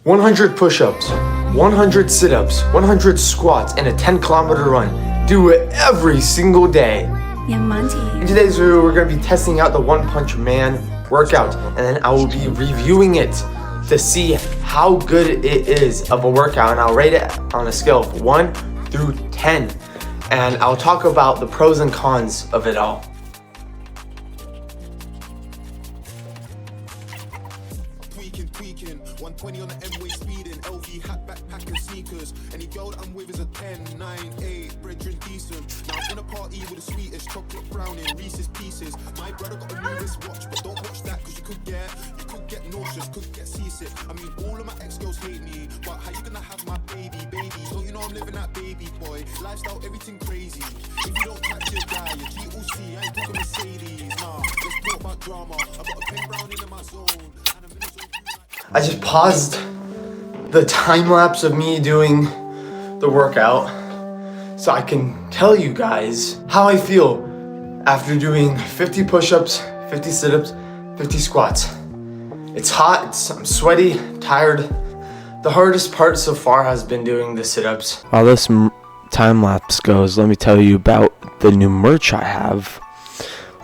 100 push-ups, 100 sit-ups, 100 squats, and a 10-kilometer run. Do it every single day. In today's video, we're going to be testing out the One Punch Man workout, and then I will be reviewing it to see how good it is of a workout, and I'll rate it on a scale of 1 through 10, and I'll talk about the pros and cons of it all. Tweaking, 120 on the M-way speeding, LV hat, backpack and sneakers. Any girl that I'm with is a 10, 9, 8, brethren decent. Now I'm in a party with the sweetest chocolate brownie, Reese's Pieces. My brother got a new wristwatch, but don't watch that cause you could get nauseous, could get seasick. I mean, all of my ex-girls hate me, but how you gonna have my baby? Don't you know I'm living that baby boy lifestyle, everything crazy. If you don't catch your guy, your G-O-C, I ain't talking Mercedes. Nah, let's talk about drama. I got a pen brown in my zone. I just paused the time lapse of me doing the workout so I can tell you guys how I feel after doing 50 push-ups, 50 sit-ups, 50 squats. It's hot, I'm sweaty, tired. The hardest part so far has been doing the sit-ups. While this time lapse goes, let me tell you about the new merch I have.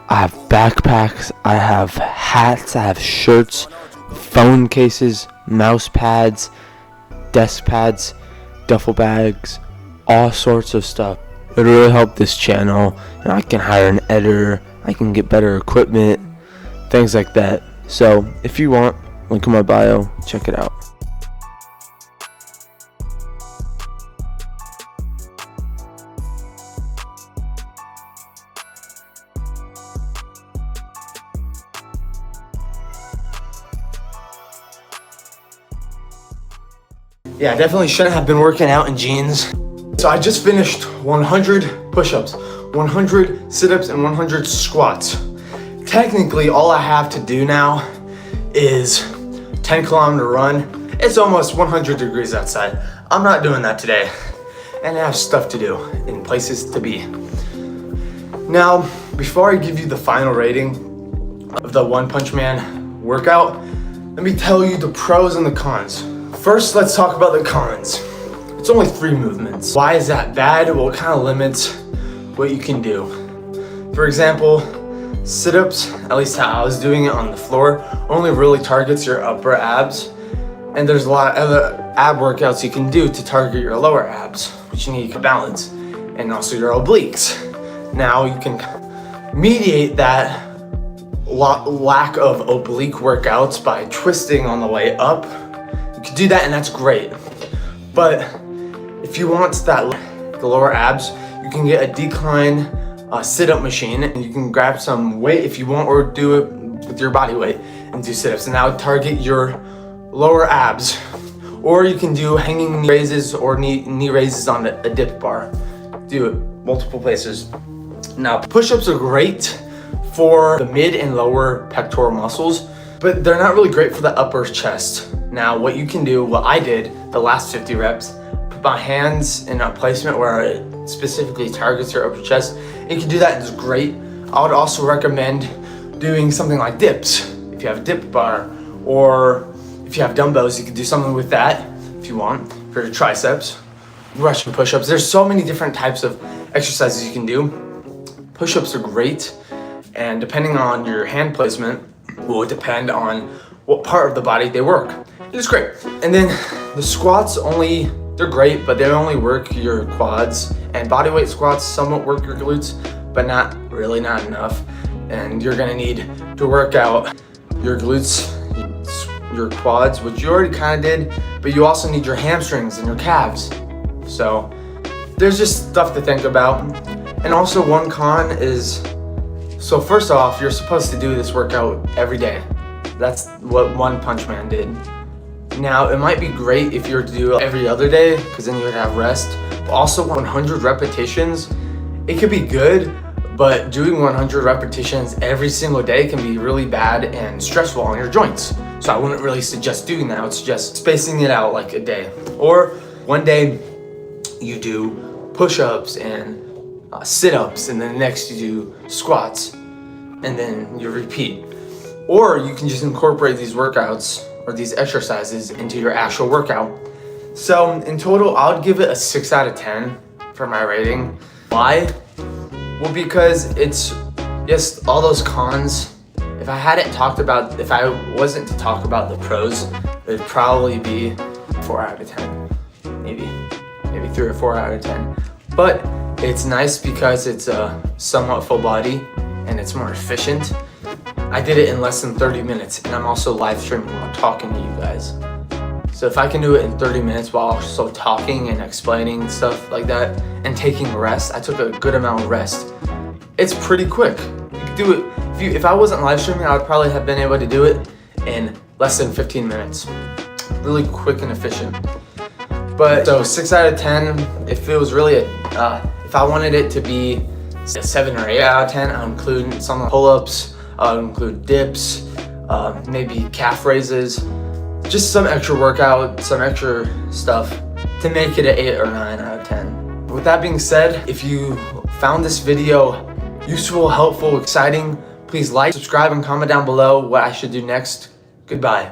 I have backpacks, I have hats, I have shirts, phone cases, mouse pads, desk pads, duffel bags, all sorts of stuff. It really helped this channel, and I can hire an editor, I can get better equipment, things like that. So if you want, link in my bio, check it out. Yeah, I definitely shouldn't have been working out in jeans. So I just finished 100 push-ups, 100 sit-ups, and 100 squats. Technically, all I have to do now is 10-kilometer run. It's almost 100 degrees outside. I'm not doing that today, and I have stuff to do and places to be. Now, before I give you the final rating of the One Punch Man workout, let me tell you the pros and the cons. First, let's talk about the cons. It's only 3 movements. Why is that bad? Well, it kind of limits what you can do. For example, sit-ups, at least how I was doing it on the floor, only really targets your upper abs. And there's a lot of other ab workouts you can do to target your lower abs, which you need to balance, and also your obliques. Now you can mediate that lack of oblique workouts by twisting on the way up. You can do that, and that's great. But if you want the lower abs, you can get a decline sit-up machine, and you can grab some weight if you want, or do it with your body weight and do sit-ups, and that would target your lower abs. Or you can do hanging knee raises or knee raises on a dip bar. Do it multiple places. Now, push-ups are great for the mid and lower pectoral muscles, but they're not really great for the upper chest. Now, what you can do, what I did the last 50 reps, put my hands in a placement where it specifically targets your upper chest. And you can do that, and it's great. I would also recommend doing something like dips. If you have a dip bar, or if you have dumbbells, you can do something with that if you want for your triceps. Russian push-ups. There's so many different types of exercises you can do. Push-ups are great, and depending on your hand placement will depend on what part of the body they work. It's great. And then the squats they're great, but they only work your quads, and bodyweight squats somewhat work your glutes, but not enough. And you're gonna need to work out your glutes, your quads, which you already kind of did, but you also need your hamstrings and your calves. So there's just stuff to think about. And also, one con is, so first off, you're supposed to do this workout every day. That's what One Punch Man did. Now, it might be great if you were to do it every other day, because then you would have rest. But also, 100 repetitions, it could be good, but doing 100 repetitions every single day can be really bad and stressful on your joints. So I wouldn't really suggest doing that. I would suggest spacing it out like a day. Or one day you do push-ups and sit-ups, and then the next you do squats, and then you repeat. Or you can just incorporate these workouts or these exercises into your actual workout. So in total, I would give it a 6 out of 10 for my rating. Why? Well, because it's just all those cons. If I wasn't to talk about the pros, it would probably be 4 out of 10, maybe 3 or 4 out of 10. But it's nice because it's a somewhat full body and it's more efficient. I did it in less than 30 minutes, and I'm also live streaming while talking to you guys. So if I can do it in 30 minutes while also talking and explaining stuff like that and taking rest, I took a good amount of rest. It's pretty quick. You could do it. If I wasn't live streaming, I would probably have been able to do it in less than 15 minutes. Really quick and efficient. But so 6 out of 10. If it was really if I wanted it to be a 7 or 8 out of 10, I would include some pull-ups. I would include dips, maybe calf raises, just some extra workout, some extra stuff to make it an 8 or 9 out of 10. With that being said, if you found this video useful, helpful, exciting, please like, subscribe, and comment down below what I should do next. Goodbye.